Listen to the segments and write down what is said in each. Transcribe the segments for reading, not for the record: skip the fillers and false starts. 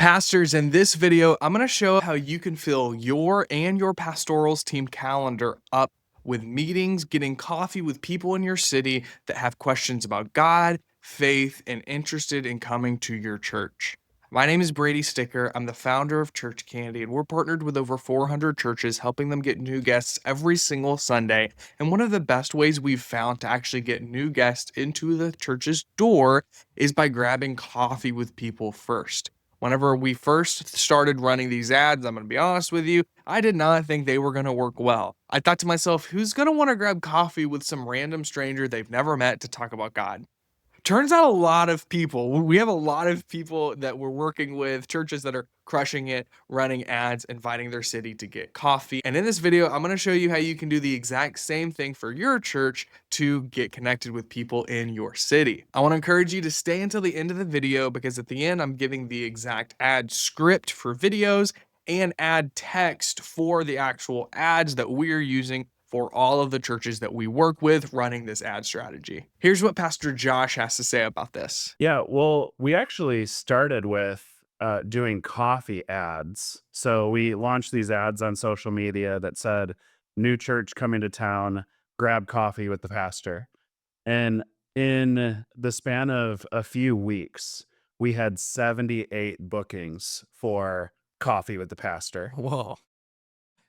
Pastors, in this video, I'm going to show how you can fill your and your pastoral's team calendar up with meetings, getting coffee with people in your city that have questions about God, faith, and interested in coming to your church. My name is Brady Sticker. I'm the founder of Church Candy, and we're partnered with over 400 churches, helping them get new guests every single Sunday. And one of the best ways we've found to actually get new guests into the church's door is by grabbing coffee with people first. Whenever we first started running these ads, I'm going to be honest with you, I did not think they were going to work well. I thought to myself, who's going to want to grab coffee with some random stranger they've never met to talk about God? Turns out a lot of people, we have a lot of people that we're working with, churches that are crushing it, running ads, inviting their city to get coffee. And in this video, I'm going to show you how you can do the exact same thing for your church to get connected with people in your city. I want to encourage you to stay until the end of the video because at the end, I'm giving the exact ad script for videos and ad text for the actual ads that we're using for all of the churches that we work with running this ad strategy. Here's what Pastor Josh has to say about this. Yeah, well, we actually started with doing coffee ads. So we launched these ads on social media that said, new church coming to town, grab coffee with the pastor. And in the span of a few weeks, we had 78 bookings for coffee with the pastor. Whoa.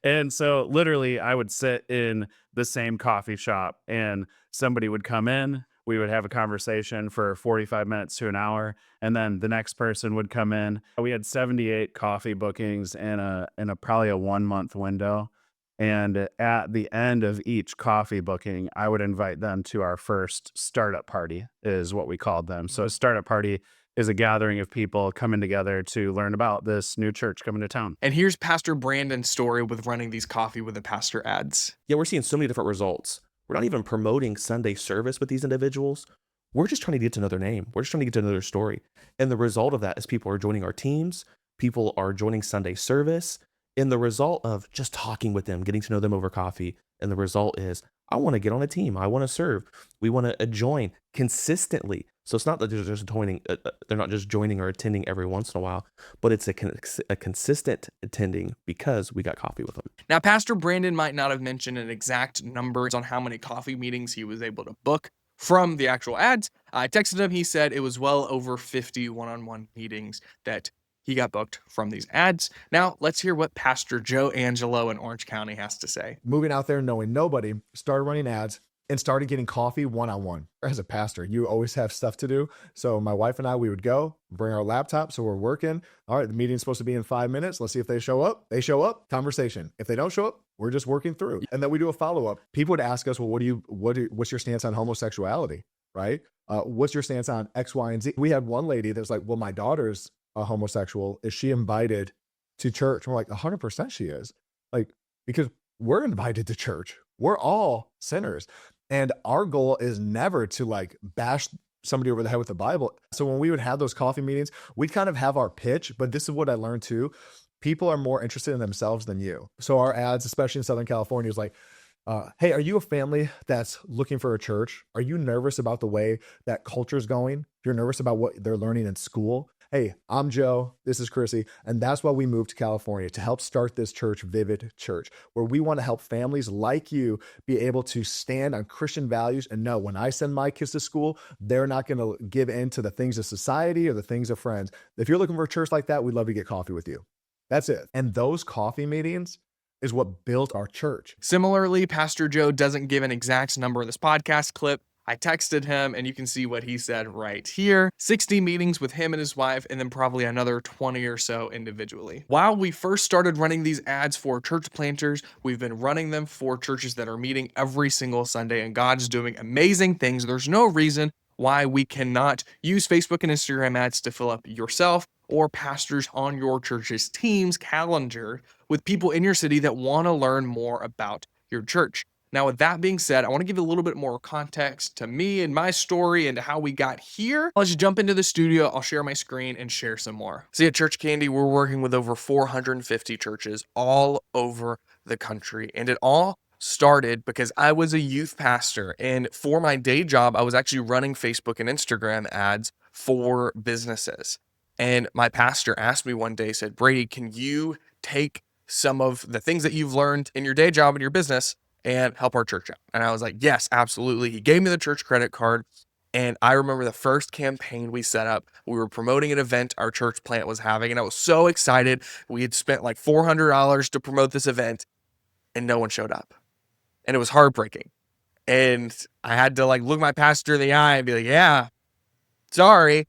And so literally I would sit in the same coffee shop and somebody would come in, we would have a conversation for 45 minutes to an hour, and then the next person would come in. We had 78 coffee bookings in a probably a 1 month window. And at the end of each coffee booking, I would invite them to our first startup party, is what we called them. So a startup party is a gathering of people coming together to learn about this new church coming to town. And here's Pastor Brandon's story with running these coffee with the pastor ads. Yeah, we're seeing so many different results. We're not even promoting Sunday service with these individuals. We're just trying to get to know their name. We're just trying to get to know their story. And the result of that is people are joining our teams, people are joining Sunday service, and the result of just talking with them, getting to know them over coffee, and the result is, I want to get on a team. I want to serve. We want to join consistently. So it's not that they're just joining, they're not just joining or attending every once in a while, but it's a consistent attending because we got coffee with them. Now, Pastor Brandon might not have mentioned an exact number on how many coffee meetings he was able to book from the actual ads. I texted him. He said it was well over 50 one-on-one meetings that he got booked from these ads. Now, let's hear what Pastor Joe Angelo in Orange County has to say. Moving out there, knowing nobody, started running ads and started getting coffee one-on-one. As a pastor, you always have stuff to do. So my wife and I, we would go, bring our laptop. So we're working. All right, the meeting's supposed to be in 5 minutes. Let's see if they show up. They show up, conversation. If they don't show up, we're just working through. And then we do a follow-up. People would ask us, well, what's your stance on homosexuality, right? What's your stance on X, Y, and Z? We had one lady that was like, well, my daughter's a homosexual. Is she invited to church? And we're like, 100% she is. Like, because we're invited to church. We're all sinners. And our goal is never to like bash somebody over the head with the Bible. So when we would have those coffee meetings, we'd kind of have our pitch, but this is what I learned too. People are more interested in themselves than you. So our ads, especially in Southern California, is like, hey, are you a family that's looking for a church? Are you nervous about the way that culture's going? If you're nervous about what they're learning in school, hey, I'm Joe, this is Chrissy, and that's why we moved to California, to help start this church, Vivid Church, where we want to help families like you be able to stand on Christian values and know when I send my kids to school, they're not going to give in to the things of society or the things of friends. If you're looking for a church like that, we'd love to get coffee with you. That's it. And those coffee meetings is what built our church. Similarly, Pastor Joe doesn't give an exact number in this podcast clip. I texted him and you can see what he said right here. 60 meetings with him and his wife, and then probably another 20 or so individually. While we first started running these ads for church planters, we've been running them for churches that are meeting every single Sunday, and God's doing amazing things. There's no reason why we cannot use Facebook and Instagram ads to fill up yourself or pastors on your church's team's calendar with people in your city that want to learn more about your church. Now, with that being said, I want to give you a little bit more context to me and my story and how we got here. Let's jump into the studio. I'll share my screen and share some more. See, at Church Candy, we're working with over 450 churches all over the country. And it all started because I was a youth pastor. And for my day job, I was actually running Facebook and Instagram ads for businesses. And my pastor asked me one day, he said, Brady, can you take some of the things that you've learned in your day job and your business and help our church out? And I was like, yes, absolutely. He gave me the church credit card. And I remember the first campaign we set up, we were promoting an event our church plant was having. And I was so excited. We had spent like $400 to promote this event and no one showed up. And it was heartbreaking. And I had to like look my pastor in the eye and be like, yeah, sorry.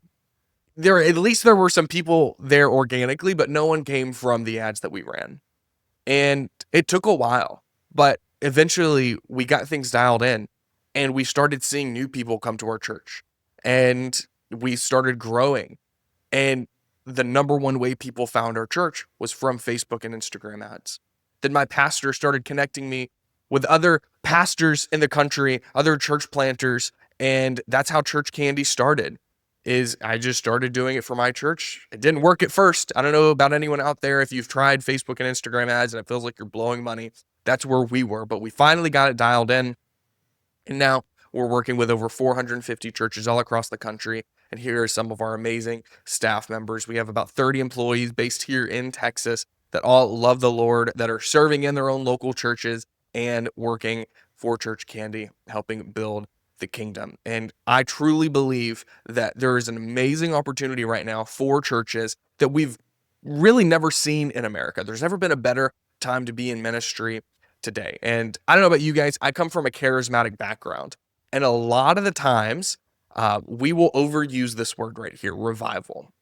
At least there were some people there organically, but no one came from the ads that we ran. And it took a while, but eventually we got things dialed in and we started seeing new people come to our church and we started growing. And the number one way people found our church was from Facebook and Instagram ads. Then my pastor started connecting me with other pastors in the country, other church planters, and that's how Church Candy started. Is I just started doing it for my church. It didn't work at first. I don't know about anyone out there if you've tried Facebook and Instagram ads and it feels like you're blowing money. That's where we were, but we finally got it dialed in. And now we're working with over 450 churches all across the country. And here are some of our amazing staff members. We have about 30 employees based here in Texas that all love the Lord, that are serving in their own local churches and working for Church Candy, helping build the kingdom. And I truly believe that there is an amazing opportunity right now for churches that we've really never seen in America. There's never been a better time to be in ministry today. And I don't know about you guys, I come from a charismatic background. And a lot of the times, we will overuse this word right here, revival.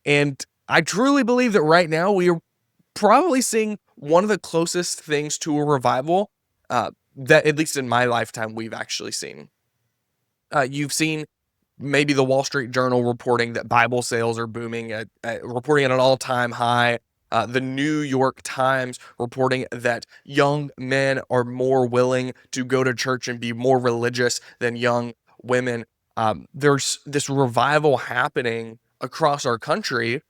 And I truly believe that right now we are probably seeing one of the closest things to a revival that, at least in my lifetime, we've actually seen. You've seen maybe the Wall Street Journal reporting that Bible sales are booming, reporting at an all-time high. The New York Times reporting that young men are more willing to go to church and be more religious than young women. There's this revival happening across our country,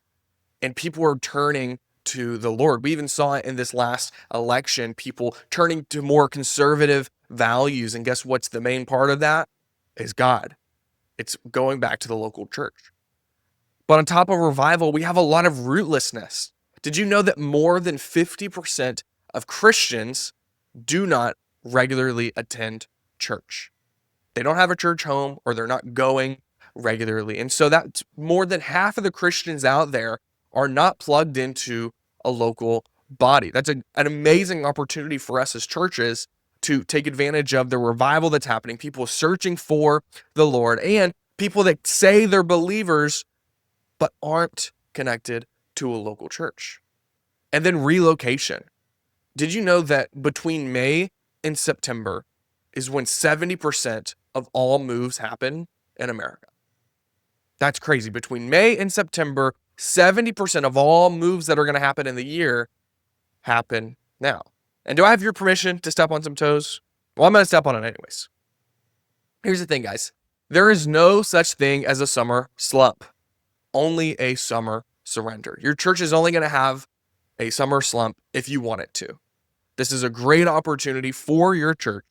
and people are turning to the Lord. We even saw it in this last election, people turning to more conservative values. And guess what's the main part of that? Is God. It's going back to the local church. But on top of revival, we have a lot of rootlessness. Did you know that more than 50% of Christians do not regularly attend church? They don't have a church home, or they're not going regularly. And so that's more than half of the Christians out there are not plugged into a local body. That's an amazing opportunity for us as churches to take advantage of the revival that's happening, people searching for the Lord, and people that say they're believers but aren't connected to a local church. And then relocation. Did you know that between May and September is when 70% of all moves happen in America? That's crazy. Between May and September, 70% of all moves that are going to happen in the year happen now. And do I have your permission to step on some toes? Well, I'm going to step on it anyways. Here's the thing, guys. There is no such thing as a summer slump, only a summer surrender. Your church is only going to have a summer slump if you want it to. This is a great opportunity for your church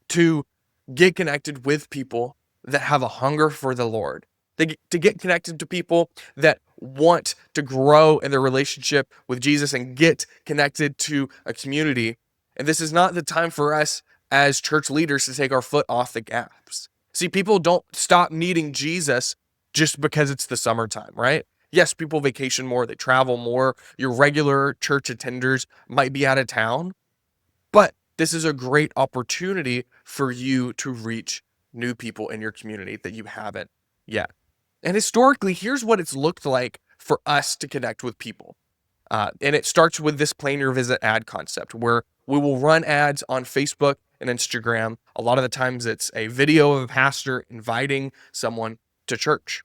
to get connected with people that have a hunger for the Lord, to get connected to people that want to grow in their relationship with Jesus and get connected to a community. And this is not the time for us as church leaders to take our foot off the gas. See, people don't stop needing Jesus just because it's the summertime, right? Yes, people vacation more, they travel more. Your regular church attenders might be out of town, but this is a great opportunity for you to reach new people in your community that you haven't yet. And historically, here's what it's looked like for us to connect with people. And it starts with this plan your visit ad concept, where we will run ads on Facebook and Instagram. A lot of the times it's a video of a pastor inviting someone to church.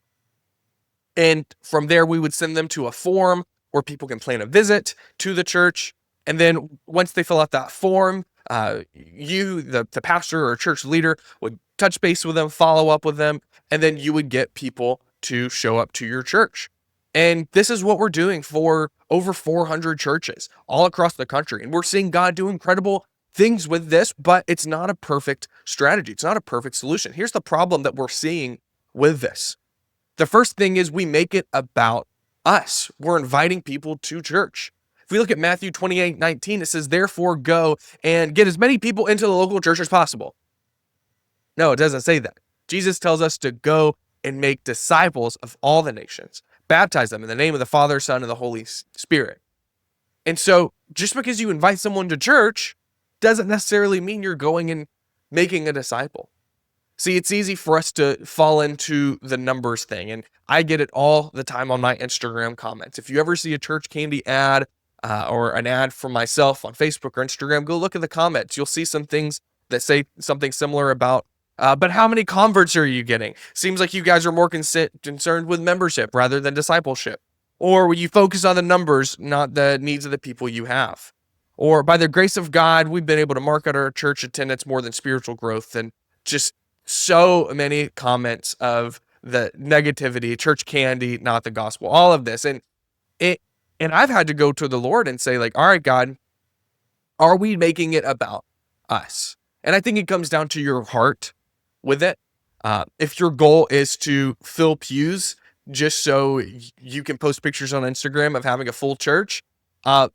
And from there, we would send them to a form where people can plan a visit to the church. And then once they fill out that form, the pastor or church leader would touch base with them, follow up with them, and then you would get people to show up to your church. And this is what we're doing for over 400 churches all across the country. And we're seeing God do incredible things with this, but it's not a perfect strategy. It's not a perfect solution. Here's the problem that we're seeing with this. The first thing is we make it about us. We're inviting people to church. If we look at Matthew 28:19, it says, therefore go and get as many people into the local church as possible. No, it doesn't say that. Jesus tells us to go and make disciples of all the nations, baptize them in the name of the Father, Son, and the Holy Spirit. And so just because you invite someone to church doesn't necessarily mean you're going and making a disciple. See, it's easy for us to fall into the numbers thing, and I get it all the time on my Instagram comments. If you ever see a church candy ad or an ad from myself on Facebook or Instagram, go look at the comments. You'll see some things that say something similar about, but how many converts are you getting? Seems like you guys are more concerned with membership rather than discipleship. Or will you focus on the numbers, not the needs of the people you have? Or by the grace of God, we've been able to market our church attendance more than spiritual growth, and just so many comments of the negativity, church candy, not the gospel, all of this. And I've had to go to the Lord and say, like, all right, God, are we making it about us? And I think it comes down to your heart with it. If your goal is to fill pews just so you can post pictures on Instagram of having a full church,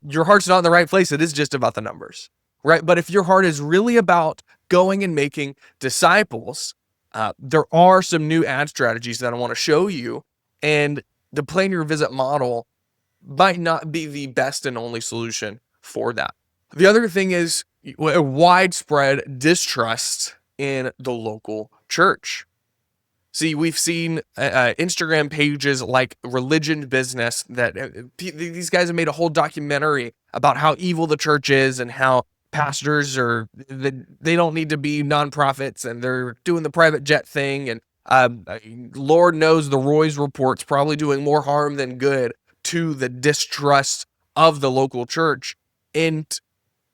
your heart's not in the right place. It is just about the numbers, right? But if your heart is really about going and making disciples, there are some new ad strategies that I want to show you. And the plan your visit model might not be the best and only solution for that. The other thing is a widespread distrust in the local church. See, we've seen Instagram pages like Religion Business that these guys have made a whole documentary about how evil the church is and how pastors they don't need to be nonprofits and they're doing the private jet thing. And Lord knows the Roy's report's probably doing more harm than good to the distrust of the local church. And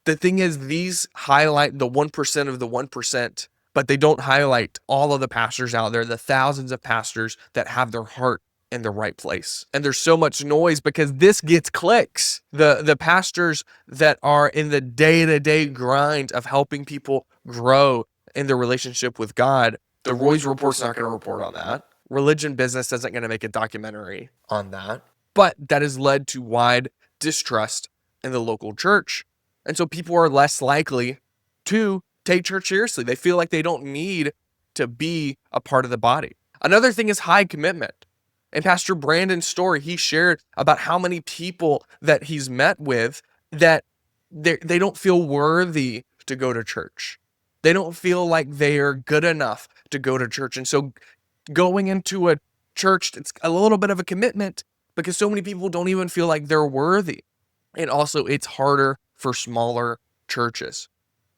the thing is, these highlight the 1% of the 1%, but they don't highlight all of the pastors out there, the thousands of pastors that have their heart in the right place. And there's so much noise because this gets clicks. The pastors that are in the day-to-day grind of helping people grow in their relationship with God, the Roy's report's not going to report on that. Religion Business isn't going to make a documentary on that. But that has led to wide distrust in the local church. And so people are less likely to take church seriously. They feel like they don't need to be a part of the body. Another thing is high commitment. In Pastor Brandon's story, he shared about how many people that he's met with that they don't feel worthy to go to church. They don't feel like they are good enough to go to church. And so going into a church, it's a little bit of a commitment because so many people don't even feel like they're worthy. And also it's harder for smaller churches.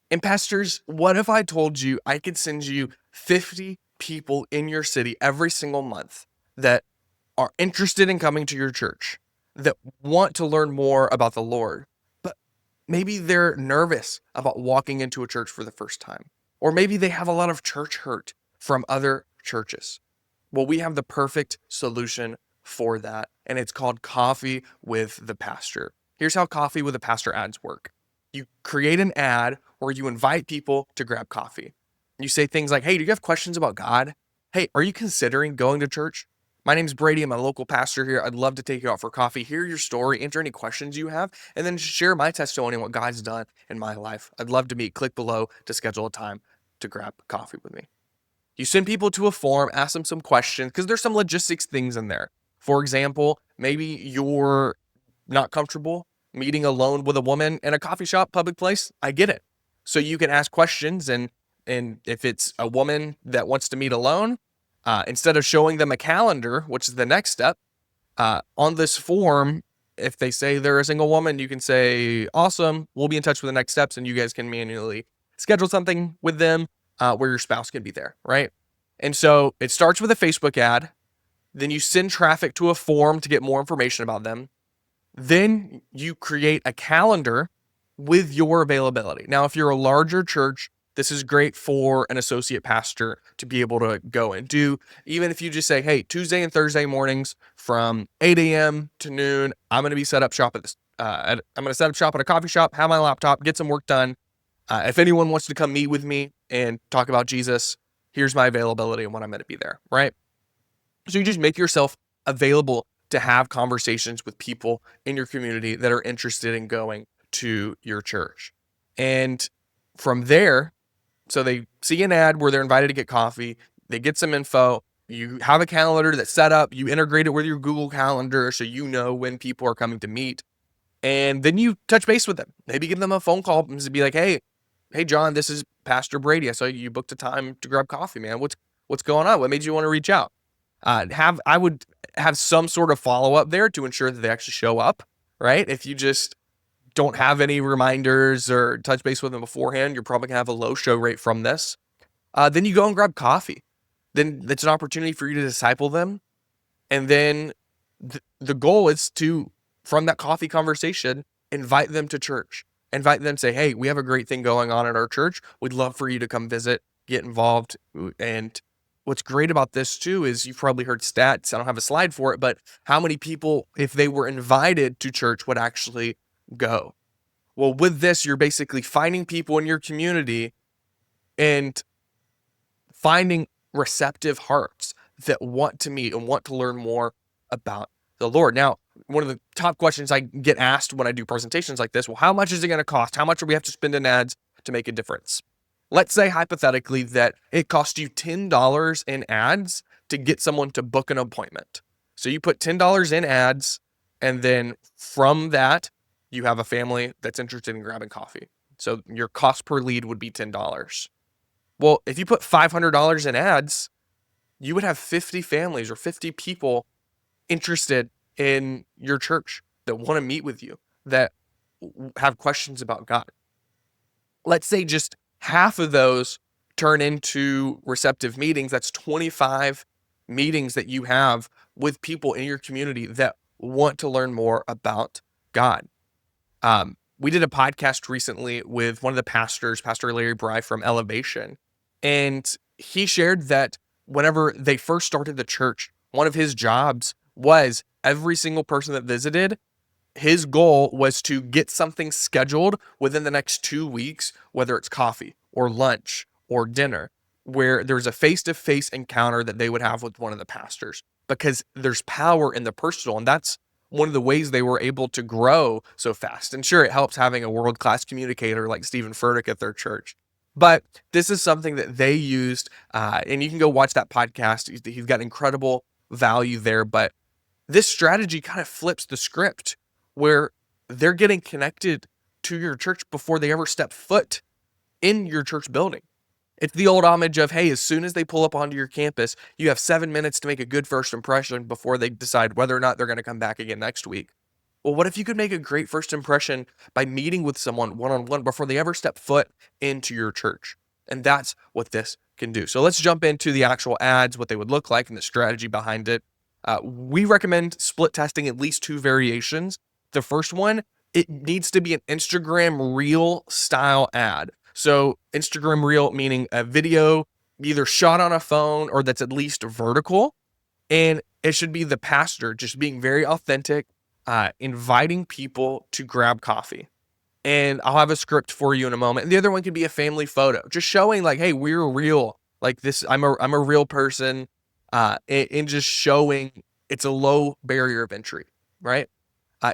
And pastors, what if I told you I could send you 50 people in your city every single month that are interested in coming to your church, that want to learn more about the Lord, but maybe they're nervous about walking into a church for the first time, or maybe they have a lot of church hurt from other churches. Well, we have the perfect solution for that, and it's called Coffee with the Pastor. Here's how Coffee with the Pastor ads work. You create an ad where you invite people to grab coffee. You say things like, hey, do you have questions about God? Hey, are you considering going to church? My name's Brady. I'm a local pastor here. I'd love to take you out for coffee, hear your story, answer any questions you have, and then share my testimony on what God's done in my life. I'd love to meet. Click below to schedule a time to grab coffee with me. You send people to a form, ask them some questions, because there's some logistics things in there. For example, maybe you're not comfortable meeting alone with a woman in a coffee shop, public place. I get it. So you can ask questions, and if it's a woman that wants to meet alone, instead of showing them a calendar, which is the next step, on this form, if they say they're a single woman, you can say, awesome, we'll be in touch with the next steps, and you guys can manually schedule something with them where your spouse can be there, right? And so it starts with a Facebook ad. Then you send traffic to a form to get more information about them. Then you create a calendar with your availability. Now, if you're a larger church, this is great for an associate pastor to be able to go and do. Even if you just say, hey, Tuesday and Thursday mornings from 8 a.m. to noon, I'm going to be set up shop at this. I'm going to set up shop at a coffee shop, have my laptop, get some work done. If anyone wants to come meet with me and talk about Jesus, here's my availability and when I'm going to be there, right? So you just make yourself available to have conversations with people in your community that are interested in going to your church. And from there, so they see an ad where they're invited to get coffee, they get some info, you have a calendar that's set up, you integrate it with your Google Calendar so you know when people are coming to meet. And then you touch base with them. Maybe give them a phone call and be like, hey, John, this is Pastor Brady. I saw you booked a time to grab coffee, man. What's going on? What made you want to reach out? I would have some sort of follow-up there to ensure that they actually show up, right? If you just don't have any reminders or touch base with them beforehand, you're probably gonna have a low show rate from this. Then you go and grab coffee. Then it's an opportunity for you to disciple them. And then the goal is to, from that coffee conversation, invite them to church. Invite them, say, hey, we have a great thing going on at our church. We'd love for you to come visit, get involved. And what's great about this too is you've probably heard stats. I don't have a slide for it, but how many people, if they were invited to church, would actually go? Well, with this, you're basically finding people in your community and finding receptive hearts that want to meet and want to learn more about the Lord. Now, one of the top questions I get asked when I do presentations like this, well, how much is it going to cost? How much do we have to spend in ads to make a difference? Let's say hypothetically that it costs you $10 in ads to get someone to book an appointment. So you put $10 in ads, and then from that, you have a family that's interested in grabbing coffee. So your cost per lead would be $10. Well, if you put $500 in ads, you would have 50 families or 50 people interested in your church that want to meet with you, that have questions about God. Let's say just half of those turn into receptive meetings. That's 25 meetings that you have with people in your community that want to learn more about God. We did a podcast recently with one of the pastors, Pastor Larry Bry from Elevation, and he shared that whenever they first started the church, one of his jobs was every single person that visited, his goal was to get something scheduled within the next 2 weeks, whether it's coffee or lunch or dinner, where there's a face-to-face encounter that they would have with one of the pastors, because there's power in the personal. And that's one of the ways they were able to grow so fast. And sure, it helps having a world-class communicator like Stephen Furtick at their church. But this is something that they used, and you can go watch that podcast. He's got incredible value there. But this strategy kind of flips the script, where they're getting connected to your church before they ever step foot in your church building. It's the old homage of, hey, as soon as they pull up onto your campus, you have 7 minutes to make a good first impression before they decide whether or not they're going to come back again next week. Well, what if you could make a great first impression by meeting with someone one-on-one before they ever step foot into your church? And that's what this can do. So let's jump into the actual ads, what they would look like, and the strategy behind it. We recommend split testing at least 2 variations. The first one, it needs to be an Instagram Reel style ad. So Instagram Reel meaning a video either shot on a phone or that's at least vertical. And it should be the pastor just being very authentic, inviting people to grab coffee. And I'll have a script for you in a moment. And the other one could be a family photo, just showing like, hey, we're real. Like this, I'm a real person. And just showing it's a low barrier of entry, right?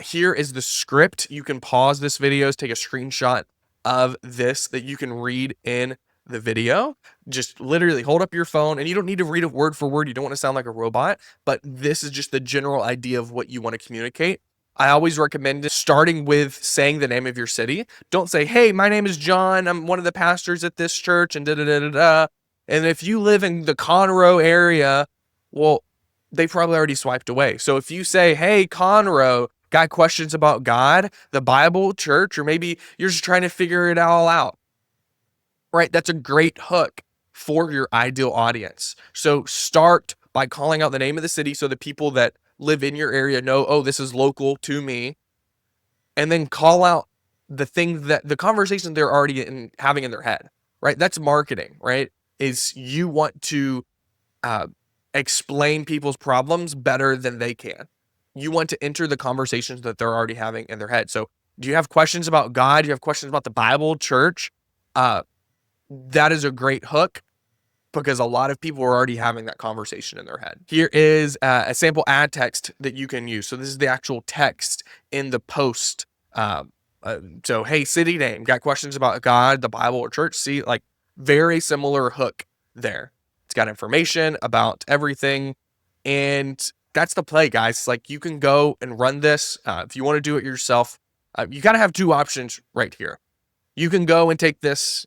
Here is the script. You can pause this video, take a screenshot of this that you can read in the video. Just literally hold up your phone, and you don't need to read it word for word. You don't want to sound like a robot, but this is just the general idea of what you want to communicate. I always recommend starting with saying the name of your city. Don't say, hey, my name is John. I'm one of the pastors at this church, and da-da-da-da-da. And if you live in the Conroe area, well, they probably already swiped away. So if you say, hey, Conroe, got questions about God, the Bible, church, or maybe you're just trying to figure it all out, right? That's a great hook for your ideal audience. So start by calling out the name of the city so the people that live in your area know, oh, this is local to me. And then call out the thing that the conversation they're already having in their head, right? That's marketing, right? Is you want to explain people's problems better than they can. You want to enter the conversations that they're already having in their head. So do you have questions about God? Do you have questions about the Bible, church? That is a great hook. because a lot of people are already having that conversation in their head. Here is a sample ad text that you can use. So this is the actual text in the post. So, hey, city name, got questions about God, the Bible, or church? See, like very similar hook there. It's got information about everything. And that's the play, guys. Like you can go and run this. If you want to do it yourself, you got to have two options right here. You can go and take this.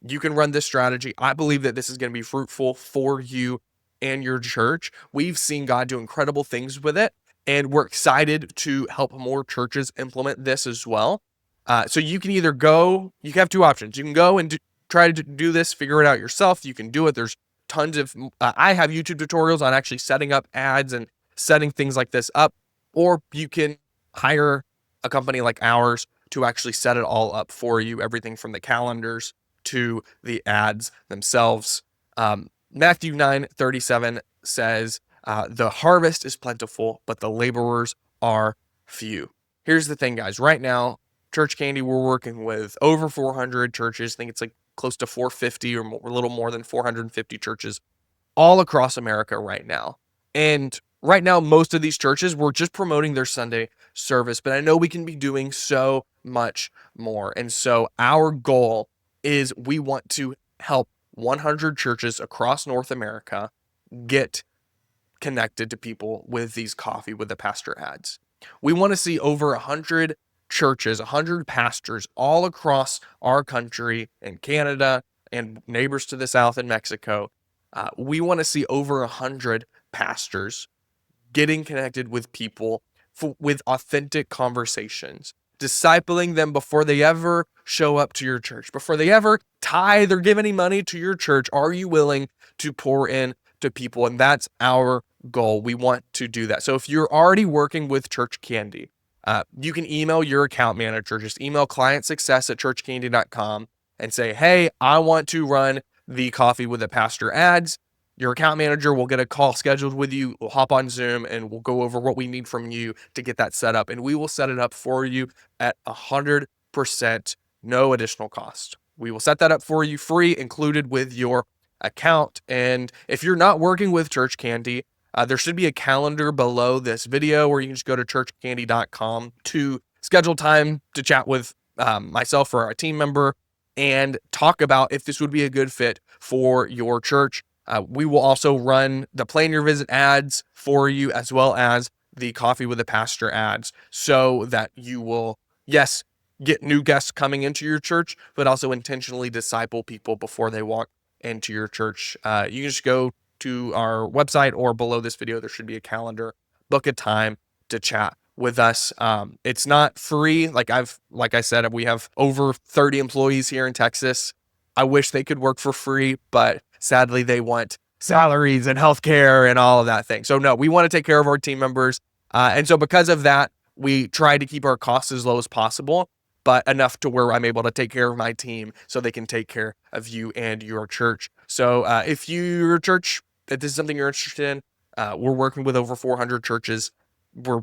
You can run this strategy. I believe that this is going to be fruitful for you and your church. We've seen God do incredible things with it, and we're excited to help more churches implement this as well. So you can either go, you have two options. You can go and try to do this, figure it out yourself. You can do it. There's tons of, I have YouTube tutorials on actually setting up ads and setting things like this up, or you can hire a company like ours to actually set it all up for you, everything from the calendars to the ads themselves. Matthew 9:37 says, the harvest is plentiful, but the laborers are few. Here's the thing, guys. Right now, Church Candy, we're working with over 400 churches. I think it's like close to 450 or a little more than 450 churches all across America right now. And right now, most of these churches, we're just promoting their Sunday service, but I know we can be doing so much more. And so our goal is we want to help 100 churches across North America get connected to people with these Coffee with the Pastor ads. We want to see over 100 churches, 100 pastors all across our country and Canada and neighbors to the south in Mexico. We want to see over 100 pastors getting connected with people with authentic conversations, discipling them before they ever show up to your church, before they ever tithe or give any money to your church. Are you willing to pour in to people? And that's our goal. We want to do that. So if you're already working with Church Candy, you can email your account manager. Just email clientsuccess@churchcandy.com and say, hey, I want to run the Coffee with a Pastor ads. Your account manager will get a call scheduled with you. We'll hop on Zoom and we'll go over what we need from you to get that set up. And we will set it up for you at 100%, no additional cost. We will set that up for you free, included with your account. And if you're not working with Church Candy, there should be a calendar below this video where you can just go to churchcandy.com to schedule time to chat with myself or a team member and talk about if this would be a good fit for your church. We will also run the Plan Your Visit ads for you, as well as the Coffee with the Pastor ads, so that you will, yes, get new guests coming into your church, but also intentionally disciple people before they walk into your church. You can just go to our website, or below this video, there should be a calendar. Book a time to chat with us. It's not free. Like I said, we have over 30 employees here in Texas. I wish they could work for free, but sadly they want salaries and healthcare and all of that thing. So no, we want to take care of our team members. And so because of that, we try to keep our costs as low as possible, but enough to where I'm able to take care of my team so they can take care of you and your church. So if your church, if this is something you're interested in, we're working with over 400 churches.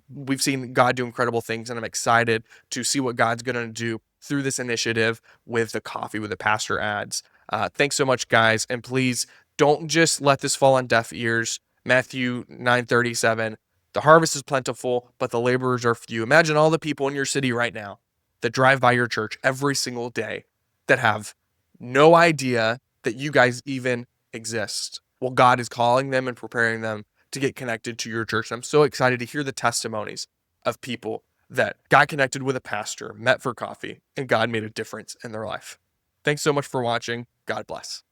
We've seen God do incredible things, and I'm excited to see what God's going to do through this initiative with the Coffee with the Pastor ads. Thanks so much, guys. And please don't just let this fall on deaf ears. Matthew 9:37, the harvest is plentiful, but the laborers are few. Imagine all the people in your city right now that drive by your church every single day that have no idea that you guys even exist. Well, God is calling them and preparing them to get connected to your church. I'm so excited to hear the testimonies of people that got connected with a pastor, met for coffee, and God made a difference in their life. Thanks so much for watching. God bless.